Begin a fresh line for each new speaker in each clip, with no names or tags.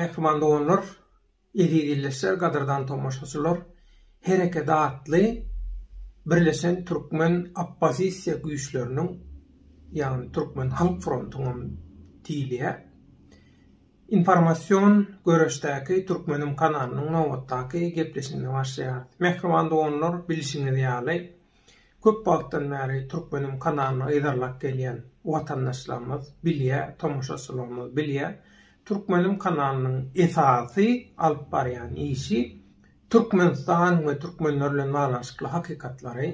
mehriman doganlar, edidilleşler, gadırdan tomaşaçylar, hereket atly Birleşen Türkmen Oppozisiya güýçleriniň, ýagny Türkmen Halk Frontunyň diýilýär. Informasiýon göreşdäki Türkmenim kanalynyň nowatdaky gepleşigine başlaýar. Mehriman doganlar, bilişiňiz ýaly, köp wagtdan bäri Türkmenim kanalyna ýerlap gelýän watandaşlarymyz bilýär, tomaşaçylarymyz bilýär. Türkmenim kanalynyň esasy alyp barýan işi Türkmenistan we türkmenlerle bağlanşykly hakikatlary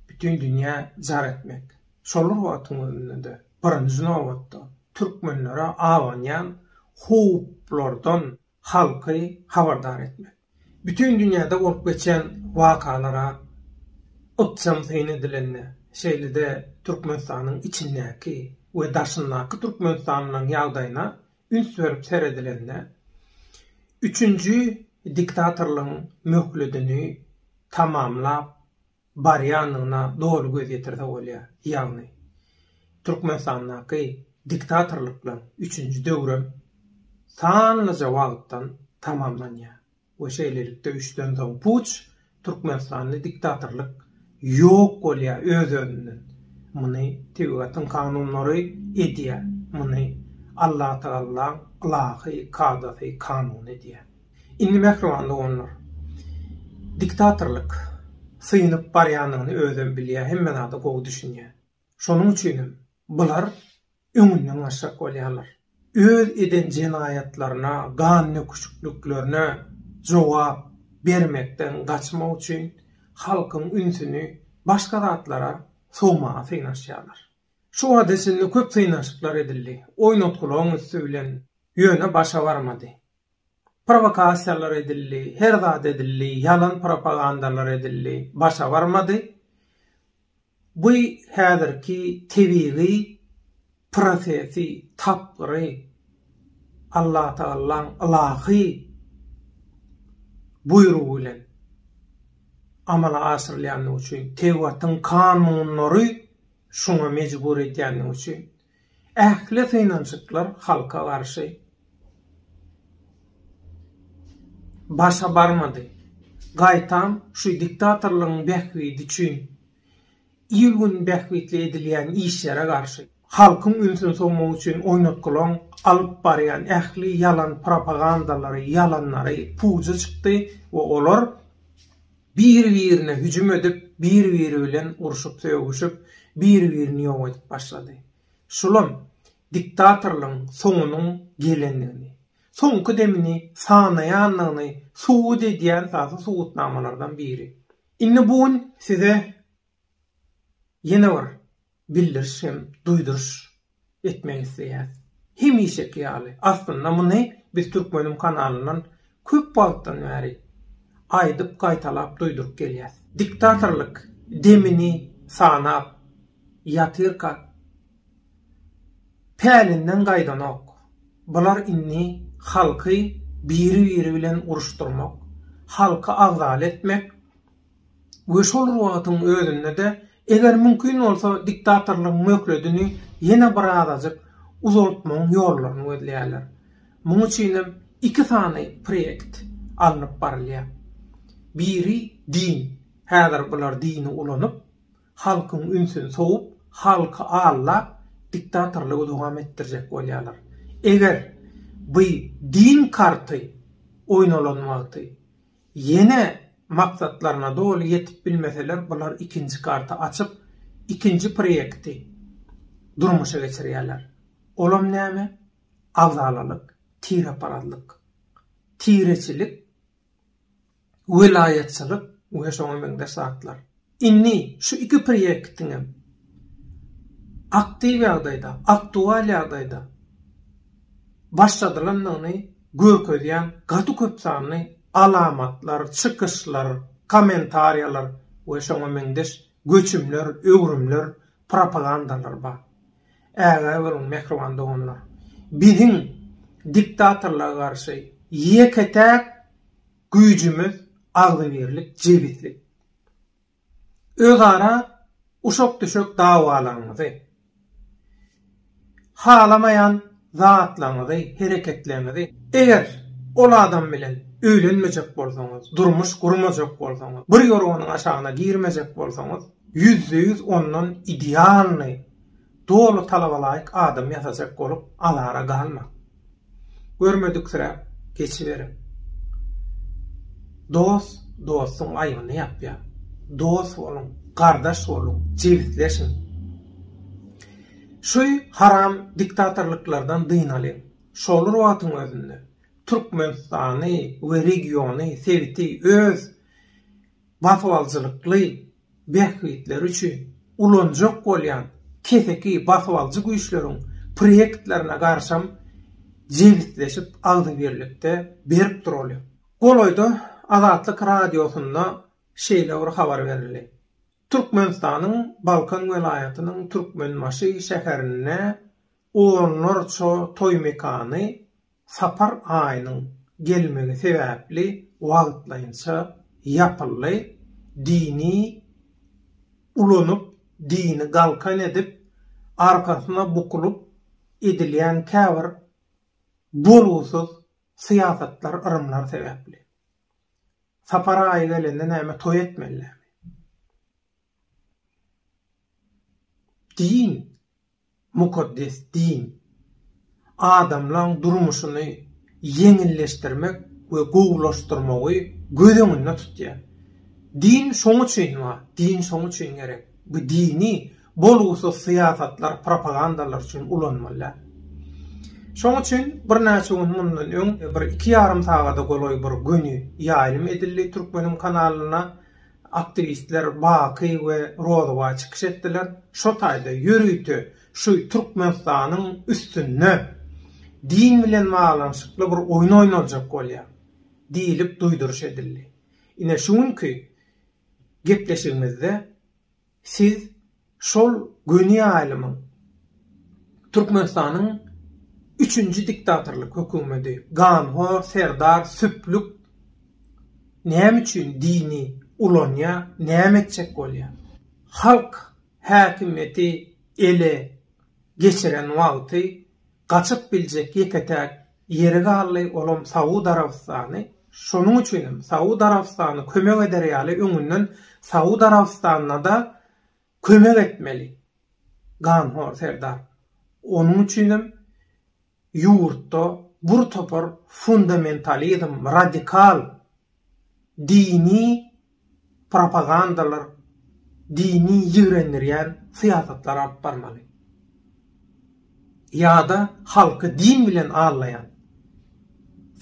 bütün dünýä jar etmek. Şolar wagtynda birinji nowatda türkmenlere awanýan howplardan halky habardar etmek. Bütün dünýäde bolup geçen wakalara ıksam teýin edilenler, şeýlede Türkmenistanyň içindäki we daşyndaky Türkmenistanyň ýagdaýyna üns berip seredilenler. Üçüncü diktatorluğun möhledini tamamlap barýanyna doğru göz ýetirdi bolýar. Ýagny Türkmenistandaky diktatorlukla üçüncü döwrem sanlyca wagtdan tamamlanýar. O şeýlelikde 3-den soň puç Türkmenistanyň diktatorluk ýok bolýar özünden. Muny Tewratyn kanunlary edýär. Muny Allah Taala ilahy kadasy kanun edýär. Inni mehriman doganlar, diktatorluk synyp barýanyny özüm bilýär, hemme zada gowy düşünýär. Şonuň üçin bular öňünden aşak bolýarlar. Öz eden jenayatlaryna, gan nöküşlüklerine jogap bermekden gaçmak üçin halkyň ünsüni başga zatlara sowmaga synaşýarlar. Şu adesinde köp synaşyklar edildi. Oýnatgylaryň üstünden ýöne başa barmady. Provokasiyalar edildi, her zat edildi, yalan propagandalar edildi, başa varmadı. Bu häzirki tebiği prosesi tapry Allah Taala'n ilahy buyruğu bilen amala asyrlayan üçin Tewratyn kanunlary şuna mecbur edýän üçin ähli synançyklar halka garşy başa barmady. Gaýtam şu diktatorlygyň behwidi üçin ýylgyn behwitli edilýän işlere garşy halkyň ünsüni sowmak üçin oýnatgylan alyp barýan ähli yalan propagandalary, yalanlary puja çykdy we olar bir-birine hüjüm edip, bir-biri bilen uruşup söýüşüp, bir-birini ýok edip başlady. Şulam diktatorlygyň soňunyň gelendigini, soňky demini sanaýanlygyny suwut edýän sasy suwutnamalardan biri. Inni bugün size ýene bir bildirişim, duýduruş etmek isleýär. Hemişe ýaly. Aslynda muny biz Türkmenim kanalynyň köp wagtdan bäri aýdyp gaýtalap duýdurup gelýär. Diktatorlyk demini sanap ýatyrka pälinden gaýdanok. Bular inni halky biri bilen uruşturmak, halka azal etmek we şol wagtyň özünde de eger mümkin bolsa diktatorlygyň möhledini ýene bir azajyk uzaltmaň ýollaryny ödleýärler. Muňa üçin iki sany projekt alınıp barylýar. Biri din. Häzir bular dini ulanyp, halkyň ünsüni sowup, halka allap diktatorlygy dowam etdirjek bolýarlar. Eger bu din karty oýnalanmakdy, ýene maksatlaryna dolu yetip bilmeseler, bular ikinci kartı açıp ikinci projekti durmuşa geçirýärler. Olam näme? Awzalalyk, tiraparatlyk, tireçilik, vilayetçilik we şoňa beňde şartlar. Inni şu iki projektiňe aktiv ýagdaýda, aktual ýagdaýda başladylanlygyny görkezýän gaty köp sanly alamatlar, çıkışlar, komentariyalar we şoňa meňdeş göçümler, öwrümler, propagandalar bar. Äger mehriman doganlar, biziň diktatorlara garşy ýeketäk güýjümiz agzybirlik, jebitlik. Özara uşak düşük dawalaryňyzy halamayan zatlaňyzy, hereketleňizi eger ol adam bilen öýlenmejek bolsaňyz, durmuş gurmajak bolsaňyz, bir ýorganyň aşagyna girmejek bolsaňyz, %100 ondan idealny, dolu talabalaýyk adam ýasajak bolup alara galma. Görmedikçe geçiverin. Dostun aýyny ýapýar. Dost bolun, gardaş bolun, jewitleşin. Şu haram diktatorluklardan dynalyn. Şol watyň özünde Türkmenistany we regiony sevdi öz batwalçylykly behgitler üçin ulanjak bolýan keseki batwalçy güýçleriň proyektlerine garşam jewitleşip aldy birlikde berip durýar. Goloýda Azatlyk radiosunda şeýle bir habar berildi. Türkmenistanyň Balkan welaýatynyň Türkmenmaşy şäherine onlarça toy mekany sapar aýynyň gelmegi sebäpli wagtlaýynça ýapyldy. Dini ulanyp, dini galkan edip, arkasyna bukulup edilýän käbir bolgusyz syýasatlar, ırımlar sebäpli. Sapar aýy gelende näme toy etmeliler? Din, mukaddes din, adamlaň durmuşyny yeňilleşdirmek we gowlaşdyrmagy gödüňinde tutýar. Din şoň üçin wa, din şoň üçin gerek. Bu dini bolgusyz syýasatlar, propagandalar üçin ulanmaly. Şoň üçin bir näçe gün mundan öň bir 2,5 sagada goloý bir günü ýaýlym edildi Türkmenim kanalyna. Aktivistler Baky we Rozowa çykyş etdiler. Şo taýda ýürüýdi şu Türkmenistanyň üstünde din bilen malanşykly bir oýun oýnaljak bolýar diýilip duýduruş edildi. Ine şuňky gepleşigimizde siz şol göni ýaýlymyň Türkmenistanyň 3-nji diktatorlyk hökümeti Ganho Serdar Süplük näme üçin dini ulanya näme etjek bolýar? Halk häkimeti ele geçiren wagty gaçyp biljek ýeketäk ýeri gally olam Saud Arabistany. Şonuň üçin Saud Arabistany kömek eder ýaly öňünden Saud Arabistanyna da kömek etmeli. Ganho Serdar. Onuň üçin ýurtda bir topar fundamentalizm, radikal dini propagandalar, dini ýigrendirýän syýasatlar alyp barmaly. Ýa-da halky din bilen allayan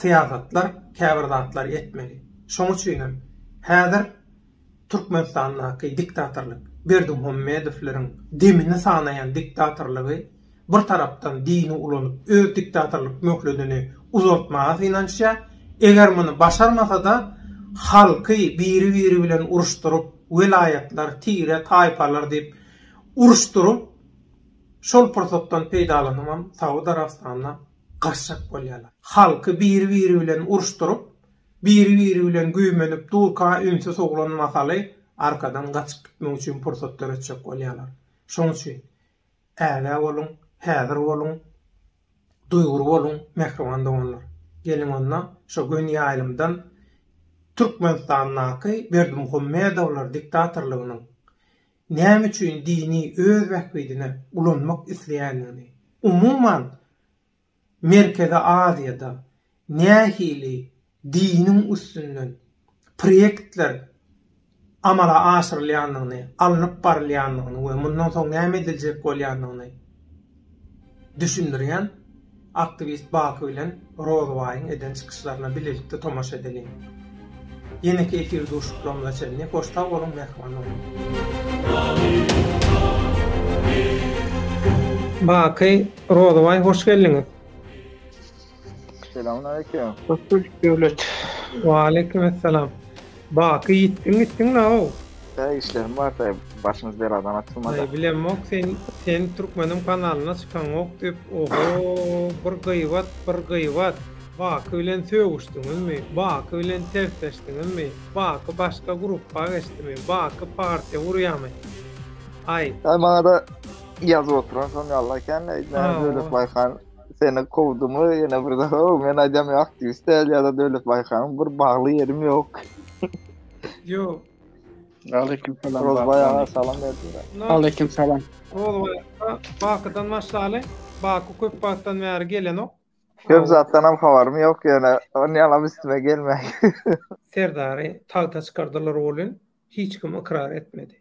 syýasatlar, käbirzatlar etmeli. Şoň üçin häzir Türkmenistanyň diktatorlyk, Berdimuhamedowlaryň demini sanayan diktatorlygy bir tarapdan dini ulanyp öz diktatorlyk möhledini uzatmagy inançya, eger muny başarmasa da halky biri bilen uruşturup, welaýatlar, tire, taýpalar diýip uruşturup, şol pursatdan peýdalanmam Saud Arabistanyna gaçjak bolýarlar. Halky biri bilen uruşturup, biri bilen güýmenip, durka ünsiz oglanmasaly, arkadan gaçyp gitmek üçin pursatlar etjek bolýarlar. Şoň üçin äle bolun, häzir bolun, duýgur bolun, mehriban bolunlar. Gelin onda şo gün ýaýlymdan Türkmenistanyň Berdimuhamedowlar diktatorlygynyň näme üçin dini öz wagtydine ulanmak isleýändigini, umuman Merkezi Aziýada nähili diniň üstünden proyektler amala aşyrylýandygyny, alınıp barylýandygyny we mundan soň näme ediljek bolýandygyny düşündirýän aktivist Baky bilen Rozowaýyň eden çykyşlaryna birlikde tomaşa edelim. Yine ki efir duşuklamda çelini koşta olun mehman olun. Baky Rozoway, hoş geldiňiz.
Selamünaleyküm.
Hoş bulduk devlet. Wa aleykümselam. Baky gittin naw?
Taý işlerim var taý, başymyz beladan atylmady.
Bilemok sen Türkmenim kanalyna çykan ok dep, oho, bir gıýbat. Baky bilen söwüşdiňizmi? Baky bilen tertleşdiňizmi? Baky başga gruppa geçdimi? Baky partiýa gurýarmy? Ay.
Bana da ýazyp oturan soň Allah eken, Döwlet Baýkan seni kovdumu yine burada men adam aktivist değil ya da devlet baykanı bir bağlı yerim yok.
Yo.
Aleykümselam.
Rozbayağa salam verdiler.
No.
Aleykümselam.
Bakıdan başlaly. Bakı köp baktan bäri gelen ok.
Köp zattan am habarım yok yani. Onu yalan üstüme gelme.
Serdary tagta çıkardılar bolun. Hiç kim ikrar etmedi.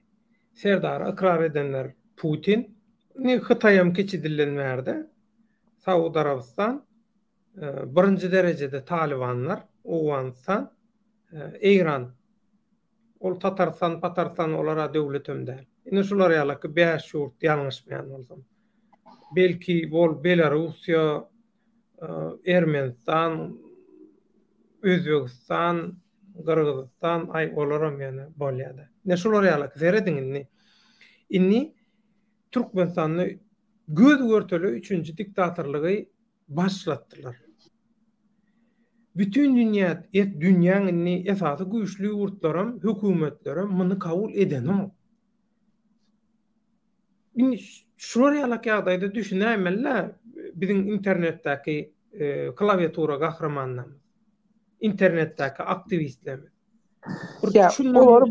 Serdary ikrar edenler Putin, ne Hitaýam keçidilenmärde. Saudi Arabistan, birinci derecede Talibanlar, Owganistan, İran, ol Tatarstan olara döwletem däl. Ine şular ýaly 5 şurt ýalňyşmaýan bolsam. Belki bol Belarusiýa, Ermenistan, Özbegistan, Gırgızistan ay olaram yani bolýada. Ne şular ýaly zerediňini. Inni Türkmenistany göz görteli 3-nji diktatorlygy başlatdylar. Bütün dünýäň esasy güýçlü ýurtlarym, hökümetlerim muny kabul edenok. Inni şular ýaly ýagdaýda düşünämellä biziň internetdäki klawiatura gahramanlarymyz, internetdäki aktivistlerimiz.
Ya,
Şunlar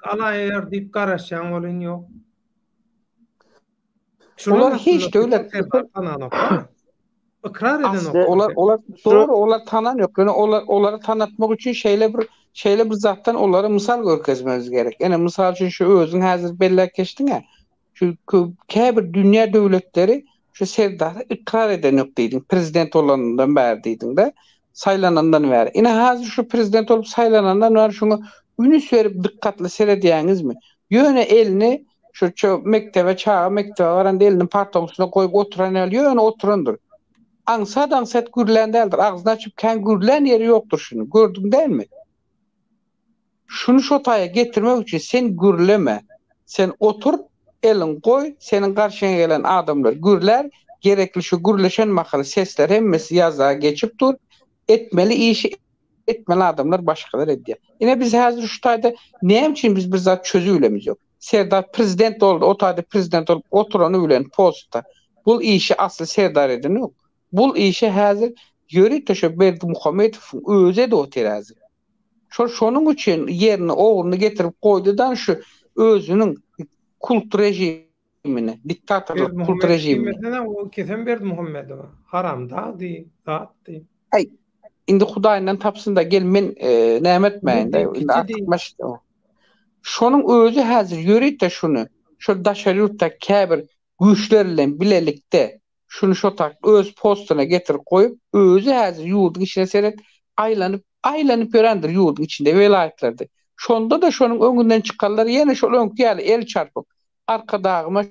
alaýar diýip garaşan bolan ýok.
Olar hiç devlet
ikrar eden
olar doğru olar tanan yok. Yani onları tanıtmak için şeyle bir zattan onlara misal görkezmemiz gerek. Yani misal için şu özün hazır belli geçtin ya. Şu käbir dünya devletleri şu Serdar'ı ikrar eden yok deydin. Prezident olanından beri deydin de saylanandan beri. Yine hazır şu prezident olup saylanandan beri şunu ünüs verip dikkatli seyrediyorsunuz mi? Yöne elini şu mektebe varan elini partomusuna koyup oturan el yöne oturandır. Ansat gürlendeldir. Ağzını açıp gürlen yeri yoktur şunu. Gördün değil mi? Şunu şotaya getirmek için sen gürleme. Sen otur, elin koy, senin karşına gelen adamlar gürler, gerekli şu gürleşen makalı sesler hemmesi yazığa geçip dur. Etmeli işi etmeli adamlar başkaları ediyor. Yine biz hazır şu tayda ne için biz bir zat çözüylemiz yok. Serdar prezident oldu, o tayda prezident olup oturanı ülen posta. Bu işi aslı Serdar edin yok. Bu işe hazır yöri teşebbüs Berdimuhamedov'un öze de o terazi. Şonun için yerini oğlunu getirip koydudan şu özünün kult rejimini, diktatörlük kult rejimini.
O kesin Berdimuhamedov. Haram da di,
Ay, indi Hudaýyndan tapsın da gelmen nämetmeýin de. Indi atmaş o. Şonun özü hazır yöri de şunu. Şu daşary ýurtda käbir güýçlerle bilelikde şunu şotak öz postuna getirip koyup özü hazır ýurdun içine seret aylanıp görendir ýurdun içinde welaýetlerde. Şonda da şonun öňünden çykanlar ýene şol öňkü el çarpıp arkadagyma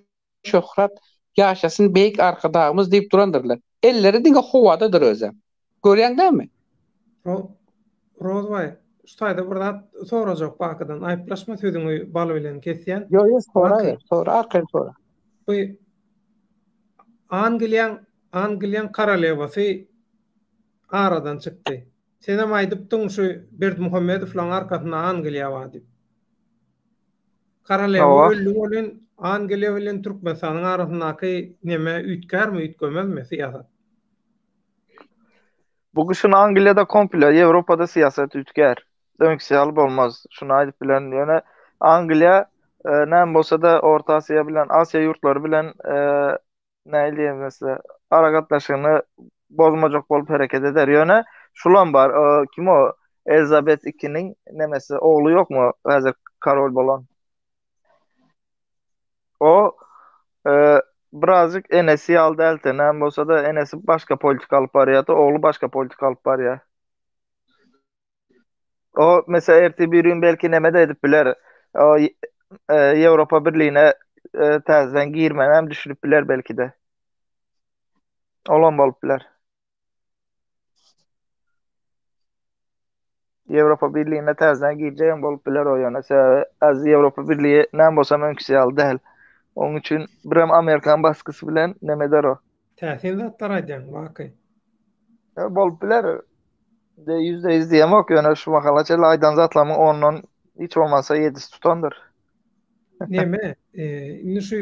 şöhrat ýaşasyn beýik arkadagymyz diýip durandyrlar. Elleri diňe howadadyr özü. Görýän dämi?
Rozbay, ştaýda burada sorajak bakydan aýplaşma sözüňi baly bilen kesýän.
Yo, sonra arkadan sonra.
Bu Angliýan karalewasy aradan çykdy. Senem aýdypdyň şu Berdimuhamedowlaň arkasyna Angliýa bar diýip. Karalewa öldü bolan Angliýa bilen Türkmenistanyň arasyndaky neme üýtgermi, üýtgemezmi siýasat?
Bu kışın Angliýada komple, Ýewropada siýasat ütger. Döňkisi bolmaz. Şunu aýdyp bilen ýöne Angliýa näme bolsa da Orta Asyýa bilen, Asiýa ýurtlary bilen näme diýem mesela aragatlaşygyny bozmajak bolup hereket eder. Ýöne şulan bar. Kim o? Elizabeth II'niň nemesi oğlu ýokmu? Häzir karol bolan. O birazcık enesi aldı elte. Näme bolsa da enesi başka politika alyp barýardy, oğlu başka politika alyp barýar. O mesela erti bir gün belki neme de edip biler. O Ýewropa Birliğine täzeden girmenem düşünüp biler belki de. Olan bolup biler. Ýewropa Birliğine täzeden girjegem bolup biler o ýöne. Az Ýewropa Birliği näme bolsa mümkin däl. Onun için biram Amerikan baskısı bilen nemeder o.
Täsin zatlar aýdýan waky.
Bolup biler. De %100 diýemok ýöne şu makalaçy aýdan zatlamyň 10-dan hiç olmasa 7 tutandyr.
Neme? Indi şu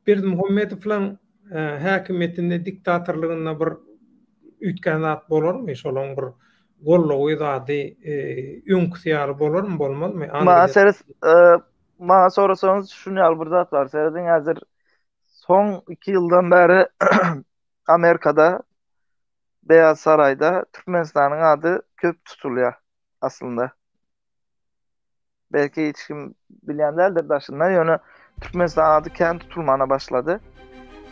Berdimuhamedowlaň häkimetinde diktatorlygyna bir ütken zat bolarmy? Şolaň bir gollugy zady ünksýar bolarmy, bolmazmy?
Bana sorasanız şunu bir zat var. Seredin hazır son 2 yıldan beri Amerika'da Beyaz Saray'da Türkmenistan'ın adı köp tutuluyor aslında. Belki hiç kim bilen değildir daşından. Yani Türkmenistan adı kendi tutulmana başladı.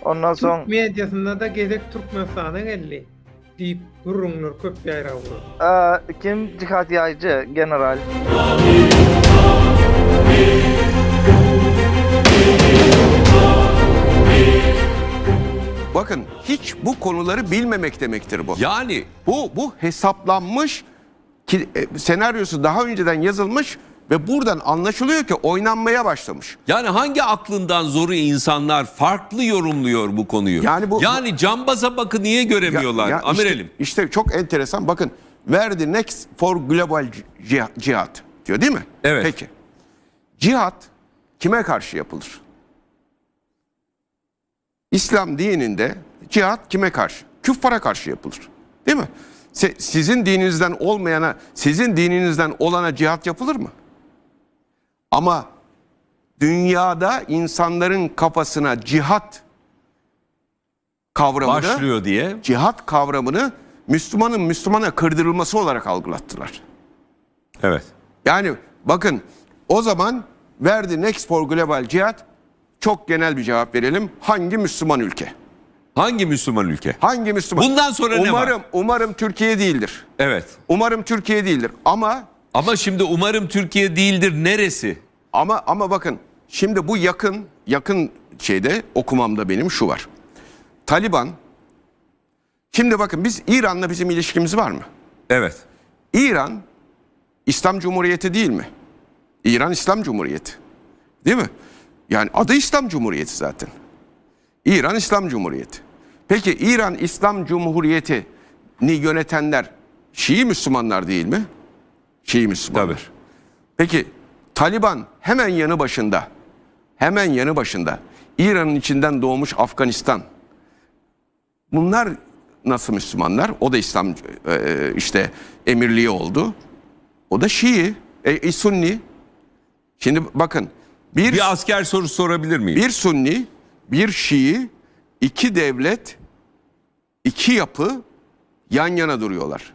Ondan sonra
Türk medyasında da gezek Türkmenistan'a geldi deyip hürrünler köp ýaýra
kim Cihat Yaycı general.
Bakın hiç bu konuları bilmemek demektir bu.
Yani
bu hesaplanmış ki senaryosu daha önceden yazılmış ve buradan anlaşılıyor ki oynanmaya başlamış.
yani hangi aklından zoru insanlar farklı yorumluyor bu konuyu? Yani cambaza bakı niye göremiyorlar amirelim?
İşte çok enteresan. Bakın where the next for global jihad diyor değil mi?
Evet.
Peki. Cihat kime karşı yapılır? İslam dininde cihat kime karşı? Küffara karşı yapılır. Değil mi? Sizin dininizden olmayana, sizin dininizden olana cihat yapılır mı? Ama dünyada insanların kafasına cihat kavramını,
başlıyor diye.
Cihat kavramını Müslümanın Müslümana kırdırılması olarak algılattılar.
Evet.
Yani bakın o zaman verdi next for global jihad, çok genel bir cevap verelim. Hangi Müslüman ülke?
Hangi Müslüman ülke?
Hangi Müslüman?
Bundan sonra ne var?
Umarım Türkiye değildir.
Evet.
Umarım Türkiye değildir. Ama
şimdi umarım Türkiye değildir neresi?
Ama bakın şimdi bu yakın şeyde okumamda benim şu var. Taliban. Şimdi bakın biz İran'la bizim ilişkimiz var mı?
Evet.
İran İslam Cumhuriyeti değil mi? İran İslam Cumhuriyeti. Değil mi? Yani adı İslam Cumhuriyeti zaten. İran İslam Cumhuriyeti. Peki İran İslam Cumhuriyeti'ni yönetenler Şii Müslümanlar değil mi? Şii Müslümanlar.
Tabii.
Peki Taliban hemen yanı başında İran'ın içinden doğmuş Afganistan. Bunlar nasıl Müslümanlar? O da İslam işte emirliği oldu. O da Şii, Sunni. Şimdi bakın
bir asker sorusu sorabilir miyim?
Bir Sunni, bir Şii, iki devlet, iki yapı yan yana duruyorlar.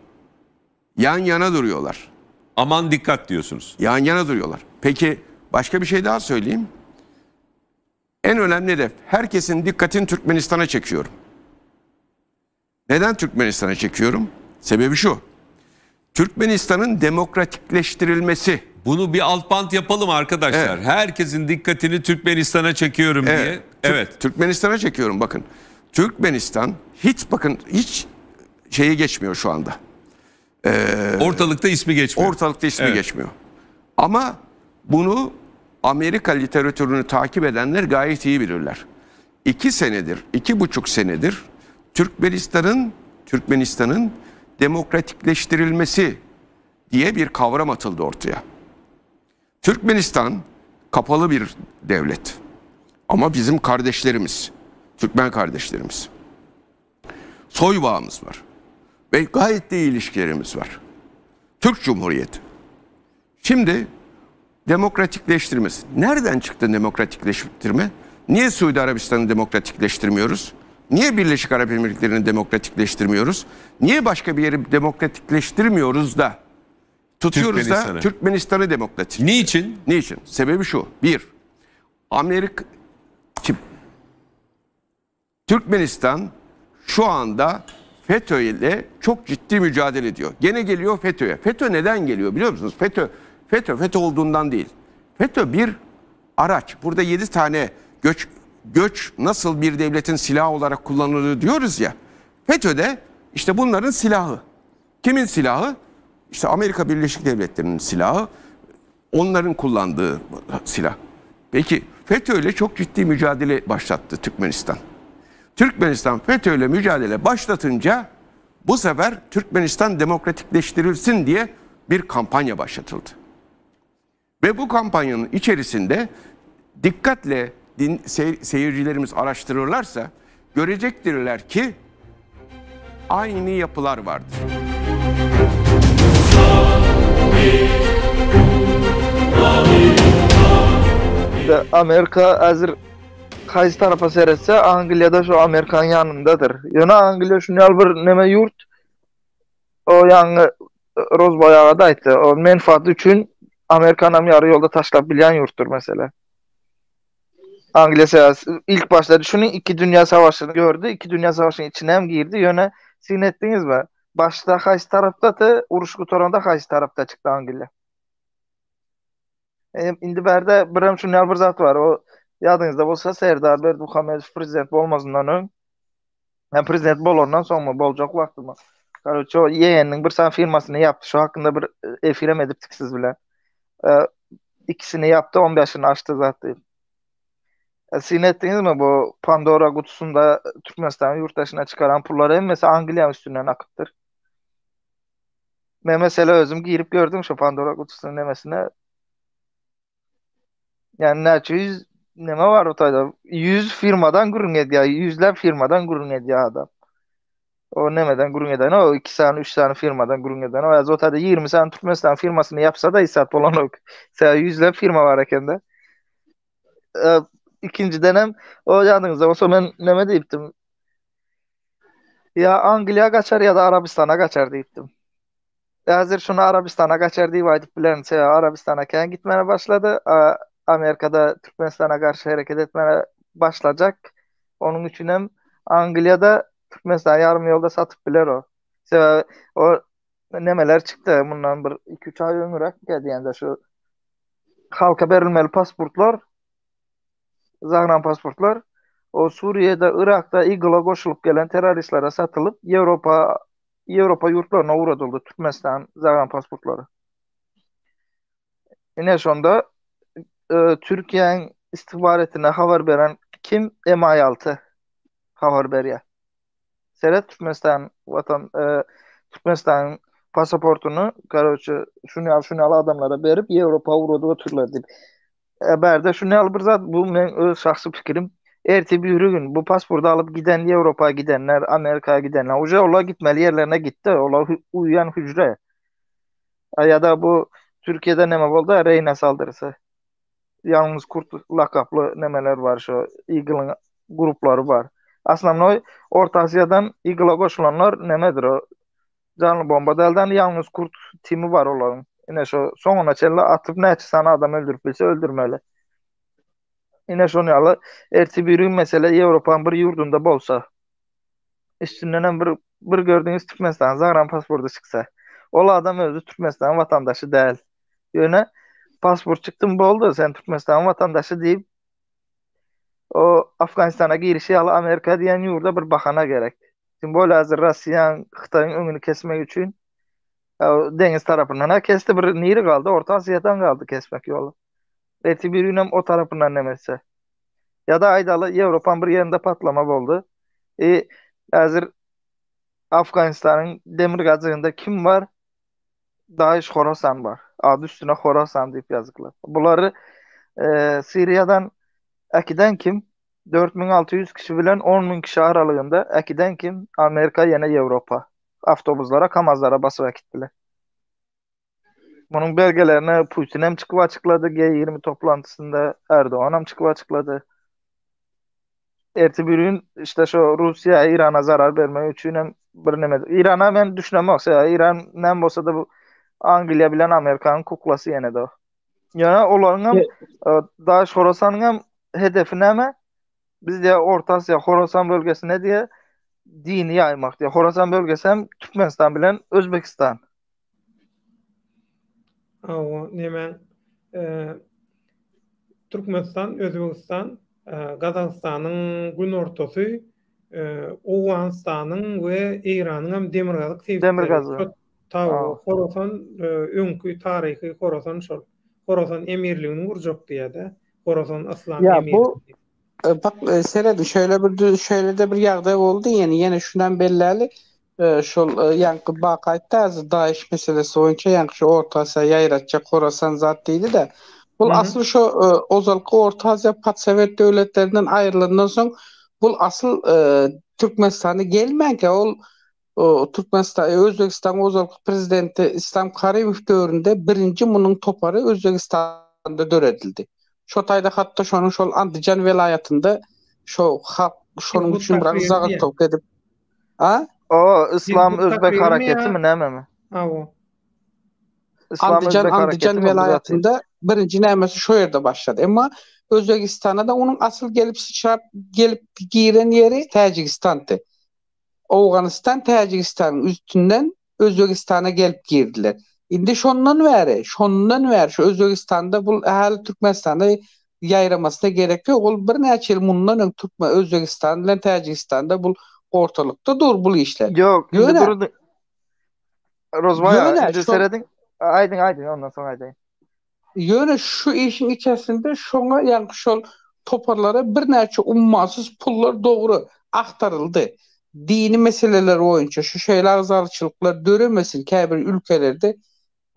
Yan yana duruyorlar.
Aman dikkat diyorsunuz.
Yan yana duruyorlar. Peki başka bir şey daha söyleyeyim. En önemli hedef, herkesin dikkatini Türkmenistan'a çekiyorum. Neden Türkmenistan'a çekiyorum? Sebebi şu. Türkmenistan'ın demokratikleştirilmesi.
Bunu bir alt bant yapalım arkadaşlar.
Evet.
Herkesin dikkatini Türkmenistan'a çekiyorum diye. Evet.
Türkmenistan'a çekiyorum bakın. Türkmenistan hiç şeyi geçmiyor şu anda.
Ortalıkta ismi geçmiyor.
Geçmiyor. Ama bunu Amerika literatürünü takip edenler gayet iyi bilirler. 2,5 senedir Türkmenistan'ın demokratikleştirilmesi diye bir kavram atıldı ortaya. Türkmenistan kapalı bir devlet. Ama bizim kardeşlerimiz, Türkmen kardeşlerimiz. Soy bağımız var. Ve gayet de iyi ilişkilerimiz var. Türk Cumhuriyeti. Şimdi demokratikleştirmesi. Nereden çıktı demokratikleştirme? Niye Suudi Arabistan'ı demokratikleştirmiyoruz? Niye Birleşik Arap Emirlikleri'ni demokratikleştirmiyoruz? Niye başka bir yeri demokratikleştirmiyoruz da tutuyoruz da Türkmenistan'ı demokratikleştiriyoruz? Niçin? Sebebi şu. Türkmenistan şu anda FETÖ ile çok ciddi mücadele ediyor. Gene geliyor FETÖ'ye. FETÖ neden geliyor biliyor musunuz? FETÖ olduğundan değil. FETÖ bir araç. Burada 7 tane göç nasıl bir devletin silahı olarak kullanılır diyoruz ya. FETÖ de işte bunların silahı. Kimin silahı? İşte Amerika Birleşik Devletleri'nin silahı. Onların kullandığı silah. Peki FETÖ ile çok ciddi mücadele başlattı Türkmenistan. Türkmenistan FETÖ ile mücadele başlatınca bu sefer Türkmenistan demokratikleştirilsin diye bir kampanya başlatıldı. Ve bu kampanyanın içerisinde dikkatle seyircilerimiz araştırırlarsa görecektirler ki aynı yapılar vardır.
Amerika hazır qaysi tarafa seretse Angliyada şu Amerikan yanındadır. Yana Angliya şunu bir neme yurt o yanı Rozbayağı da aytdı. O menfaat üçün Amerikanam yarı yolda taşlap bilen yurttur mesela. Angliya siyasi ilk başta şunun 2 Dünya Savaşı'nı gördü. 2 Dünya Savaşı'nın içine hem girdi. Yöne sizin ettiniz mi? Başta qaysi tarafta da uruş qutaranda qaysi tarafta çıktı Angliya. İndi berde birim şunu bir zat var. O yadınızda bolsa Serdar Berdimuhamedov prezident bolmazından ön. Hem prezident bolandan sonra bolacak vaxtıma. Kardeşim o yeğeninin bir tane firmasını yaptı. Şu hakkında bir efirem ediptik siz bilen. İkisini yaptı 15'ini açtı zaten. Sizin ettiniz mi bu Pandora kutusunda Türkmenistan yurt dışına çıkaran pulları hem mesela Angliya üstünden akıttır. Ben mesela özüm girip gördüm şu Pandora kutusunun nemesine. Yani neçe 100 neme var o tayda. 100 firmadan gurun ediyor. Yüzler firmadan gurun ediyor adam. O nemeden gurun eden o 2 tane 3 tane firmadan gurun eden o az o tayda 20 tane Türkmenistan firmasını yapsa da isat olan o. Mesela yüzler firma var ekende. İkinci dönem o yanınızda olsa ben neme deyiptim. Ya Angliya kaçar ya da Arabistan'a kaçar deyiptim. Hazır şunu Arabistan'a kaçar deyip aydıp bilen Arabistan'a kendi gitmeye başladı. Amerika'da Türkmenistan'a karşı hareket etmeye başlayacak. Onun için hem Angliya'da Türkmenistan yarım yolda satıp bilir o. O nemeler çıktı. Bundan bir 2-3 ay ömürek geldi yani şu halka verilmeli pasportlar, zagran pasportlar o Suriye'de, Irak'ta İGIL'a koşulup gelen teröristlere satılıp Avrupa yurtlarına uğratıldı Türkmenistan zagran pasportları. Yine sonunda Türkiye'nin istihbaratine haber veren kim? MI6 haber veriyor. Seret Türkmenistan pasaportunu kardeşi şunu al adamlara verip Avrupa uğradığı türler deyip. Berde şunu al bir zat bu men öz şahsi fikrim. Erti bir gün bu pasportu alıp giden Avrupa'ya gidenler, Amerika'ya gidenler, uca ola gitmeli yerlerine gitti. Ola uyuyan hücre. Ya da bu Türkiye'de neme oldu? Reyna saldırısı. Yalnız kurt lakaplı nemeler var şu İGIL'in grupları var. Aslında Orta Asya'dan İGIL'a koşulanlar nemedir o? Canlı bomba delden yalnız kurt timi var onların. Yine şu sonuna çelle atıp ne sana adam öldürüp bilse öldürmeli. Yine şunu yalı erti bir gün mesela Avrupa'nın bir yurdunda bolsa üstünden bir gördüğünüz Türkmenistan zagran pasportu çıksa ola adam özü Türkmenistan vatandaşı değil. Yöne pasport çıktım boldu sen Türkmenistan vatandaşı deyip o Afganistan'a girişi yalı Amerika diyen yurda bir bakana gerek. Şimdi böyle hazır Rusya'nın Xitay'ın önünü kesmek için deniz tarafından kesti bir niri kaldı Orta Asya'dan kaldı kesmek yolu. Erti bir gün o tarafından nemesi. Ya da aydalı Avrupa'nın bir yerinde patlama oldu. Hazır Afganistan'ın demir gazığında kim var? Daesh Khorasan var. Adı üstüne Khorasan deyip yazıklar. Bunları Suriye'den ekiden kim? 4600 kişi bilen 10.000 kişi aralığında ekiden kim? Amerika yine Avrupa. Avtobuslara, kamazlara basıp gittiler. Bunun belgelerini Putin hem çıkıp açıkladı. G20 toplantısında Erdoğan hem çıkıp açıkladı. Erti bir gün işte şu Rusya İran'a zarar vermeyi için hem bir nemedi. İran'a ben düşünemem. İran nem olsa da bu Angliya bilen Amerika'nın kuklası yine de o. Yani onların hem daha Khorasan'ın hem hedefi ne? Biz de Orta Asya, Khorasan bölgesine diye dini yaymak diye. Khorasan bölgesi hem Türkmenistan bilen Özbekistan.
O nemen Türkmenistan, Özbekistan, Kazakistan'ın gün ortası, Afganistan'ın ve İran'ın hem demir gazı. Tabii Khorasan önkü tarihi Khorasan şol. Khorasan emirliğini vuracak diye de. Khorasan aslan
emirliği. Bu bak Serhat şöyle de bir yağda oldu yani yine şundan belli şol yankı bakaytta Daesh meselesi oyunca yankı şu Orta Asya yayratacak Khorasan zattıydı da bu asıl şu ozalkı Orta Asya Patsovet devletlerinden ayrıldığından sonra bu asıl Türkmenistan'a gelmeyen ki o Türkmenistan, Özbekistan ozalky prezidenti İslam Karimov döwründe birinji munun topary Özbekistanda döredildi. Şo taýda hatda şonuň şol Andijan vilayatynda şo halk şonuň üçin bir zagat top edip
O İslam
Hizbut
Özbek
Tahrir mi
hareketi
ya?
mi näme mi?
O.
İslam Özbek hareketi
Andijan
mi bu zat?
vilayatynda birinji nämesi şo ýerde başlady. Emma Özbekistana da onuň asıl gelip giren yeri Tajikistan'dy. Awganistan Tajikistanyň üstünden Özbekistana gelip girdiler. Indi şondan bäri şu Özbekistanda bu ähli Türkmenistanda ýaýramasyna gerek ýok. Ol bir näçe ýyl mundan öň Özbekistan bilen Tajikistanda bu ortalykda dur bu işler.
Yok, indi
Ýöne-
durdu. Rozbaya,
Ýöne,
indi
şo-
seredin. Aydın, ondan sonra aydın.
Ýöne şu işin içerisinde şoňa ýa-ni şol toparlara bir näçe ummansız pullar dogry aktaryldy. Dini meseleler boýunça şu şeýle agzalçylyklar döremesin käbir ülkelerde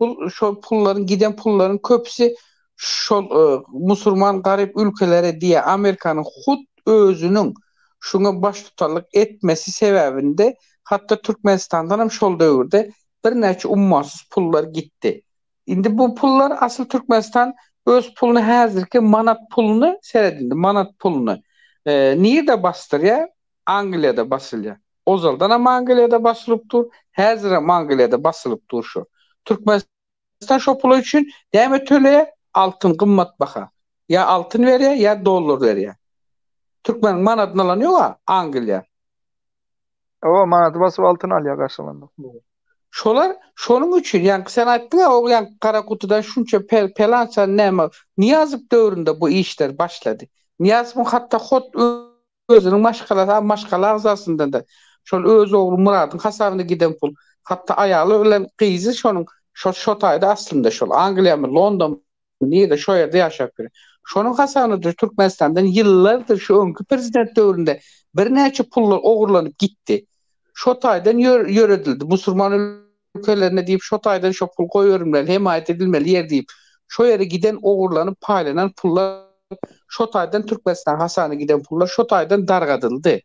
bu şol pulların giden pulların köpüsi şol musulman garip ülkelere diýe Amerikanyň hut özünün şuna baş tutarlyk etmesi sebäbinde hatta Türkmenistandan hem şol döwürde bir näçe ummansız pullar gitdi. Indi bu pullar asıl Türkmenistan öz pulunu häzirki manat pulunu seredildi. Manat pulunu. Niýede bastyrýar? Angliýada basylýar. Ozaldan hem Angliýada basylypdyr. Häzir hem Angliýada basylypdyr şo. Türkmenistan şo pul üçin däme töleýär, altyn gymmat baha. Ya altyn berýär, ya dollar berýär. Türkmen manatyny alan ýok Angliýa.
O manaty basyp altyn alýar garşylanda.
Şolar şonuň üçin ýa-ni sen aýtdyň o ýa kara kutudan şunça pelança näme Niýazow döwründe bu işler başlady. Niýazow hatda hot özüniň maşgala agzasyndan da şol öz ogly Muradyň hasabyna giden pul hatda aýaly bilen gyzy şonuň şo taýda aslynda şol Angliýa mı London mı niýede şo ýerde ýaşap ber. Şonuň hasabyna Türkmenistandan ýyllardyr şu öňkü prezident döwründe bir näçe pullar ogurlanyp gitdi. Şo taýdan ýöredildi. Musulman ülkelerine diýip şo taýdan şo pul goýurmel, hemayet edilmeli ýer diýip şo ýere giden ogurlanyp paýlanan pullar şo taýdan Türkmenistan hasabyna giden pullar şo taýdan dargadyldy.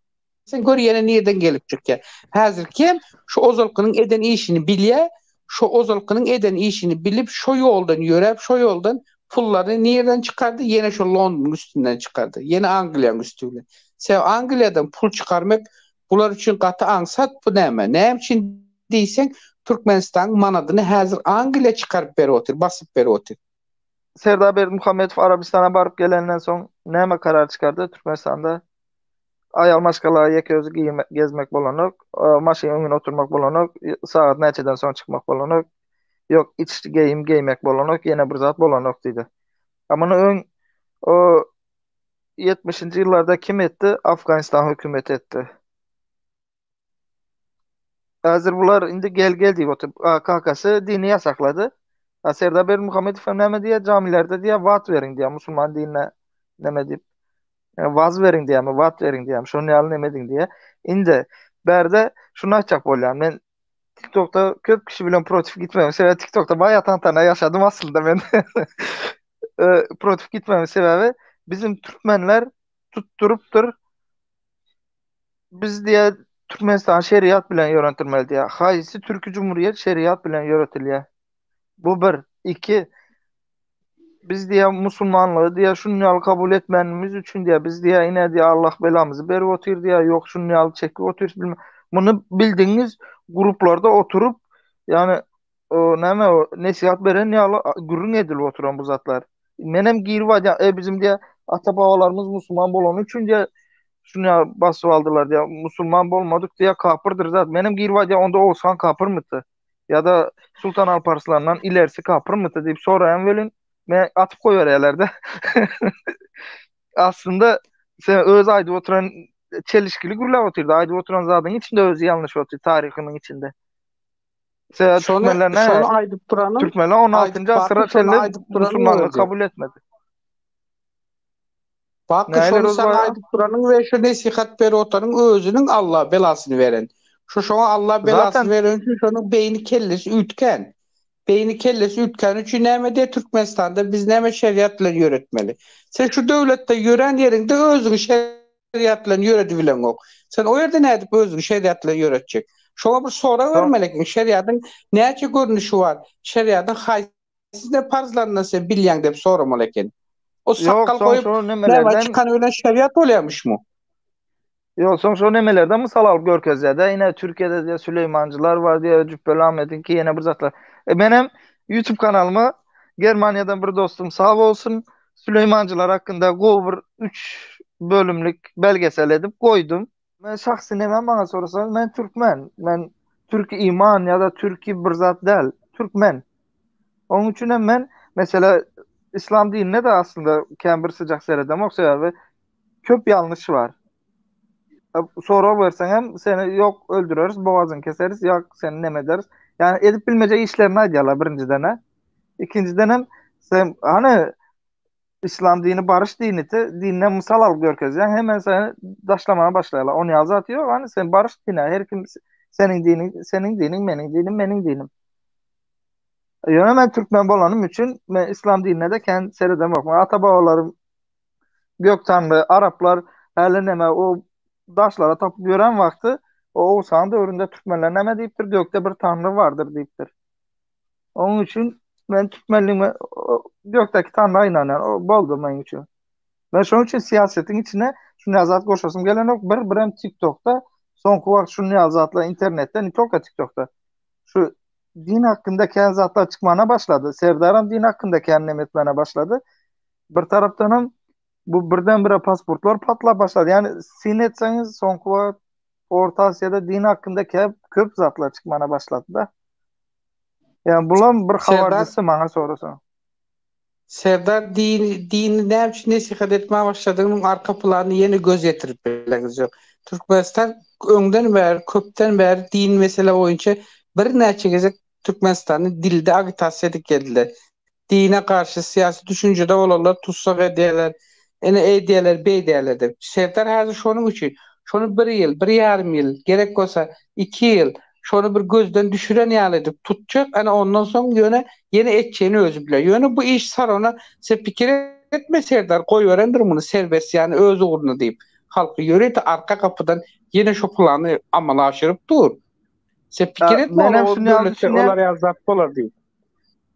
Sen gör ýene niýeden gelip çykýar. Häzirki şu ozalkynyň eden işini bilýär, şo ozalkynyň eden işini bilip şo ýoldan ýörep, şo ýoldan pullary niýerden çykardy? Ýene şo London üstünden çykardy. Ýene Angliýa üstünden. Sen Angliýadan pul çykarmak bular üçin gaty aňsat bu näme? Näme üçin diýsen Türkmenistan manadyny häzir Angliýa çykaryp berýär, basyp berýär.
Serdar Berdimuhammedow Arabistana baryp gelenden soň näme karar çykardy Türkmenistanda? Aýal maşgala ýeke özü gezmek bolanok, maşyna öňüne oturmak bolanok, saat näçeden soň çykmak bolanok, ýok iç geymek bolanok, ýene bir zat bolanok diýdi. Amma öň o 70-nji ýyllarda kim etdi? Afganistan hökümeti etdi. Hazır bular indi gel diýip oturup KK'sı dini yasakladı. Serdar Berdimuhammedow näme diýär? Camilerde diýär wat beriň diýär, musulman dinine näme diýip vaz beriň diýärmi, wat beriň diýärmi, şonu ýaly näme diň diýär. Indi berde şunu aýtjak bolýan. Men TikTok'ta köp kişi bilen protif gitmem. Sebäbi TikTok'ta baýa tantana ýaşadym aslında men. Protif gitmem sebebi bizim Türkmenler tutturupdyr. Biz diýär Türkmenistan şeriat bilen ýönetilmeli diýär. Haýsy Türkiýe Cumhuriyet şeriat bilen ýönetilýär. Bu bir. 2. Biz diýär musulmanlygy diýär şunu ýaly kabul etmenimiz üçin diýär biz diýär ine diýär Allah belamyzy berip otyr diýär ýok şunu ýaly çekip otyr bilmem. Muny bildiňiz gruplarda oturup ýani näme o nesihat beren ýaly gürrüň edilip oturan bu zatlar. Menem girip bizim diýär ata-babalarymız musulman bolan üçin diýär şunu basyp aldylar diýär musulman bolmadyk diýär kapyrdyr zat. Menem girip diýär onda Oğuzhan kapyrmydy? Ya da Sultan Alparslan'dan ilerisi kapyrmydy diýip soraýan welin men atyp goýarýarlar-da. Aslında sen öz aýdyp oturan çelişkili gürläp otyrdy. Aýdyp oturan zadyň içinde özü ýalňyş otyrdy taryhynyň içinde. Sen Türkmenler
şonu aýdyp duranyň
Türkmenler 16-njy asra çelle musulmanlygy kabul etmedi.
Bak şonu sen aýdyp duranyň we şu nesihat berip otaryň özüniň Allah belasyny beren. Şoňa Allah belasyny beren üçin şonuň beýni kellesi ütken. Beýni kellesi ütken üçin näme de Türkmenistanda biz näme şeriat bilen ýöretmeli. Sen şu döwletde ýören ýerinde özüň şeriat bilen ýöredi bilen ok. Sen o ýerde nädip özüň şeriat bilen ýöretjek. Şoňa bir sora vermelikin. Şeriatın näçe görnüşi bar? Şeriatın haýsy ne farzlaryna sen bilýän dep soramalaken. O sakkal koyup näme çıkan ölen şeriat bolýarmyşmy?
Yok, sonuçta o nemelerden misal alıp görkezler de yine Türkiye'de de Süleymancılar var diye Cübbeli Ahmet'in ki yine bir zatlar. Benim YouTube kanalımı Germanya'dan bir dostum sağ olsun Süleymancılar hakkında Gover 3 bölümlük belgesel edip koydum. Ben şahsi nemem bana sorarsanız ben Türkmen. Ben Türk iman ya da Türkiye bir zat değil. Türkmen. Onun için ben mesela İslam dinine de aslında kembir sıcak seyredem yoksa ve köp yanlış var. Sonra versen hem seni yok öldürürüz, boğazını keseriz, yok seni nem ederiz. Yani edip bilmece işlerini aydiyorlar birinciden ha. İkinciden hem sen hani İslam dini barış dinine misal alıp görkez. Yani hemen seni daşlamaya başlayalım. Onu yazı atıyor. Hani sen barış dini. Her kim senin dinin, benim dinim. Yani ben Türkmen bolanım için ben İslam dinine de kendi seriden bakma. Atababalarım gök tanrı, Araplar hele neme o daşlara tapıp gören vakti o sandı öründe Türkmenler neme deyiptir, gökte bir tanrı vardır deyiptir. Onun için ben Türkmenliğime gökteki tanrıya inanan o boldu benim için. Ben şunun için siyasetin içine şu Niyazat koşasım gelen yok. Bir hem TikTok'ta son kuvvet şu Niyazat'la internette TikTok'ta TikTok'ta şu din hakkındaki zatlar çıkmana başladı. Serdar'ın din hakkındaki annem etmene başladı. Bir taraftan hem bu birdenbire pasportlar patla başladı. Yani sin etseniz son kuvvet Orta Asya'da din hakkındaki hep köp zatlar çıkmana başladı da. Yani bulan bir havarcısı bana sorusun.
Serdar dini ne için nesihat etmeye başladığının arka planını yeni göz getirip biliriz yok. Türkmenistan önden beri, köpten beri din mesele boyunca bir neçe gezek Türkmenistan'ın dilde agitasya edip geldiler. Dine karşı siyasi düşüncede olanlar tutsak ediyorlar, ediyorlar, beydiyorlar de. Serdar hazır şunun için, şunu bir yıl, bir yarım yıl, gerek olsa 2 yıl, şunu bir gözden düşüren yalıdık tutacak, hani ondan sonra yeni edeceğini özü bile. Yani bu iş sarona sen fikir etme Serdar, koy öğrendir bunu serbest yani öz uğruna deyip halkı yönet arka kapıdan yine şu planı amala aşırıp dur. Sen fikir etme onlar yazdık olar deyip.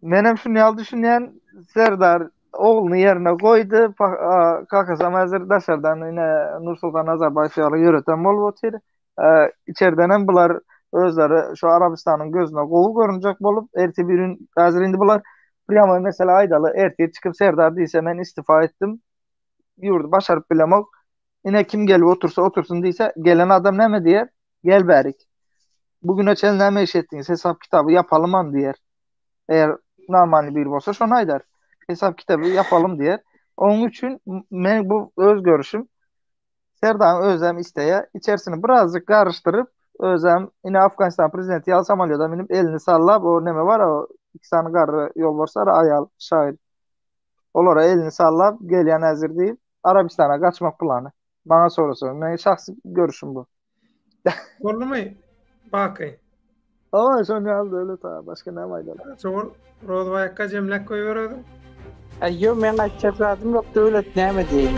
Benim şunu yal düşünen Serdar oğlunu yerine koydu. Kakasam hazır dışarıdan yine Nursultan Nazarbayev yöneten bol otur. İçeriden hem bular özleri şu Arabistan'ın gözüne kovu görünecek bolup erti bir gün hazır indi bular priyama mesela aydalı ertiye çıkıp Serdar deyse ben istifa ettim. Yurdu başarıp bilemek. Yine kim gelip otursun deyse gelen adam ne mi diyer? Gel berik. Bugün açel ne mi iş ettiniz? Hesap kitabı yapalım an diyer. Eğer normal bir olsa şuna ayder. Hesap kitabı yapalım diyer. Onun için ben bu öz görüşüm Serdar'ın özlem isteye içerisini birazcık karıştırıp özlem yine Afganistan prezidenti Yalsam Aliyo'da benim elini sallap o neme var o 2 tane karı yol varsa ayal şair. Olara elini sallap gelen hazır deyip Arabistan'a kaçmak planı. Bana sorusu. Ben şahsi görüşüm bu.
Oldu mu? Bakayım.
Ama sonra aldı öyle ta başka ne maydalı.
Zor Rodvayakka cemlek koyuverdim.
Yo men açakladım yok da öyle näme diyeyim.